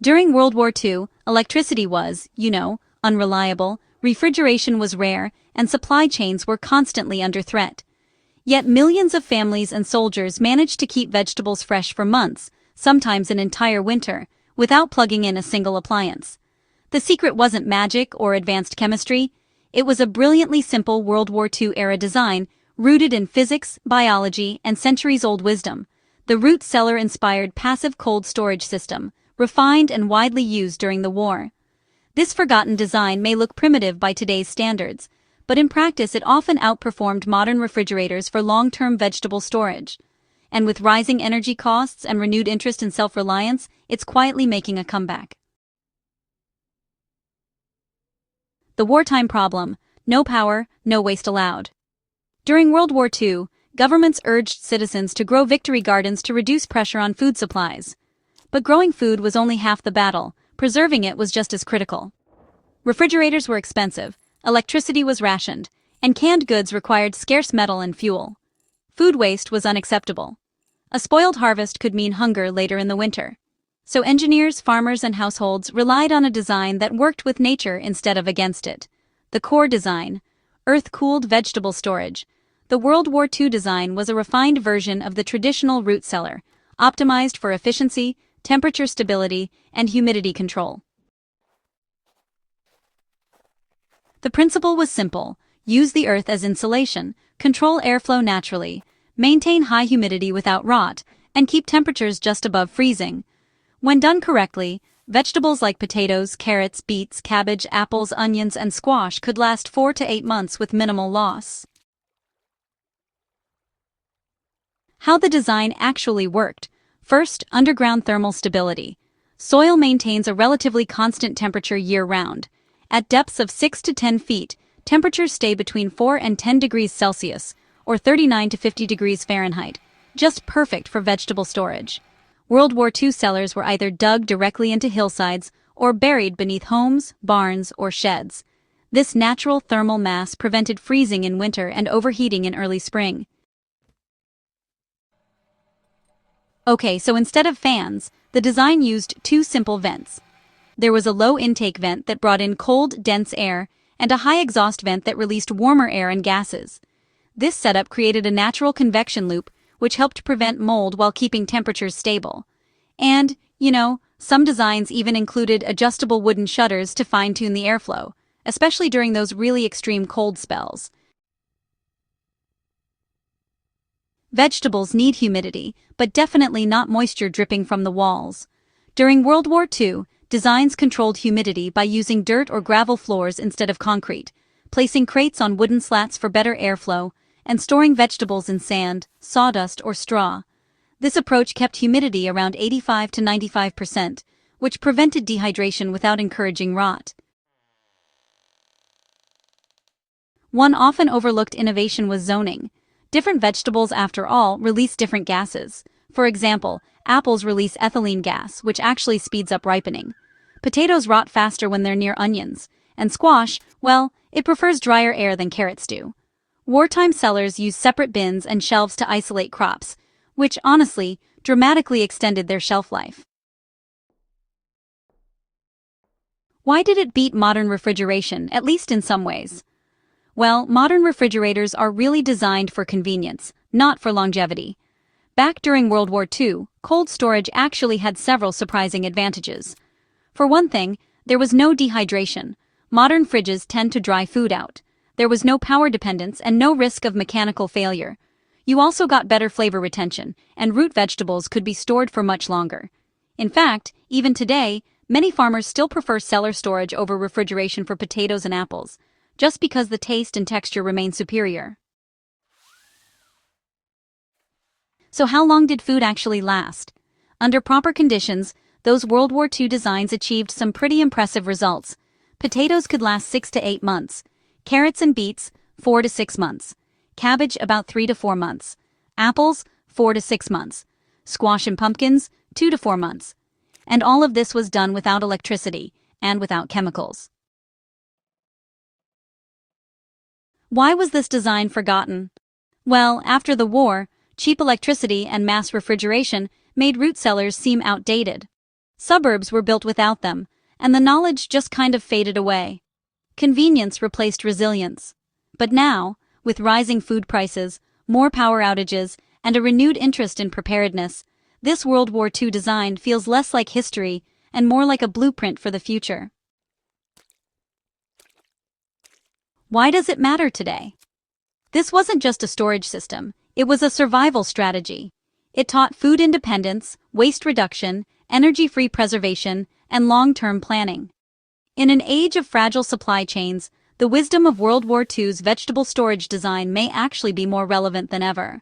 During World War II, electricity was, unreliable, refrigeration was rare, and supply chains were constantly under threat. Yet millions of families and soldiers managed to keep vegetables fresh for months, sometimes an entire winter, without plugging in a single appliance. The secret wasn't magic or advanced chemistry. It was a brilliantly simple World War II-era design, rooted in physics, biology, and centuries-old wisdom. The root cellar-inspired passive cold storage system, refined and widely used during the war. This forgotten design may look primitive by today's standards, but in practice it often outperformed modern refrigerators for long-term vegetable storage. And with rising energy costs and renewed interest in self-reliance, it's quietly making a comeback. The wartime problem: no power, no waste allowed. During World War II, governments urged citizens to grow victory gardens to reduce pressure on food supplies. But growing food was only half the battle, preserving it was just as critical. Refrigerators were expensive, electricity was rationed, and canned goods required scarce metal and fuel. Food waste was unacceptable. A spoiled harvest could mean hunger later in the winter. So engineers, farmers, and households relied on a design that worked with nature instead of against it. The core design: earth-cooled vegetable storage. The World War II design was a refined version of the traditional root cellar, optimized for efficiency, temperature stability, and humidity control. The principle was simple: use the earth as insulation, control airflow naturally, maintain high humidity without rot, and keep temperatures just above freezing. When done correctly, vegetables like potatoes, carrots, beets, cabbage, apples, onions, and squash could last 4 to 8 months with minimal loss. How the design actually worked. First, underground thermal stability. Soil maintains a relatively constant temperature year-round. At depths of 6 to 10 feet, temperatures stay between 4 and 10 degrees Celsius, or 39 to 50 degrees Fahrenheit, just perfect for vegetable storage. World War II cellars were either dug directly into hillsides or buried beneath homes, barns, or sheds. This natural thermal mass prevented freezing in winter and overheating in early spring. Okay, so instead of fans, the design used 2 simple vents. There was a low intake vent that brought in cold, dense air, and a high exhaust vent that released warmer air and gases. This setup created a natural convection loop, which helped prevent mold while keeping temperatures stable. And, some designs even included adjustable wooden shutters to fine-tune the airflow, especially during those really extreme cold spells. Vegetables need humidity, but definitely not moisture dripping from the walls. During World War II, designs controlled humidity by using dirt or gravel floors instead of concrete, placing crates on wooden slats for better airflow, and storing vegetables in sand, sawdust, or straw. This approach kept humidity around 85 to 95%, which prevented dehydration without encouraging rot. One often overlooked innovation was zoning. Different vegetables, after all, release different gases. For example, apples release ethylene gas, which actually speeds up ripening. Potatoes rot faster when they're near onions, and squash, well, it prefers drier air than carrots do. Wartime cellars used separate bins and shelves to isolate crops, which, honestly, dramatically extended their shelf life. Why did it beat modern refrigeration, at least in some ways? Well, modern refrigerators are really designed for convenience, not for longevity. Back during World War II, cold storage actually had several surprising advantages. For one thing, there was no dehydration. Modern fridges tend to dry food out. There was no power dependence and no risk of mechanical failure. You also got better flavor retention, and root vegetables could be stored for much longer. In fact, even today, many farmers still prefer cellar storage over refrigeration for potatoes and apples, just because the taste and texture remain superior. So how long did food actually last? Under proper conditions, those World War II designs achieved some pretty impressive results. Potatoes could last 6 to 8 months. Carrots and beets, 4 to 6 months. Cabbage, about 3 to 4 months. Apples, 4 to 6 months. Squash and pumpkins, 2 to 4 months. And all of this was done without electricity and without chemicals. Why was this design forgotten? Well, after the war, cheap electricity and mass refrigeration made root cellars seem outdated. Suburbs were built without them, and the knowledge just kind of faded away. Convenience replaced resilience. But now, with rising food prices, more power outages, and a renewed interest in preparedness, this World War II design feels less like history and more like a blueprint for the future. Why does it matter today? This wasn't just a storage system, it was a survival strategy. It taught food independence, waste reduction, energy-free preservation, and long-term planning. In an age of fragile supply chains, the wisdom of World War II's vegetable storage design may actually be more relevant than ever.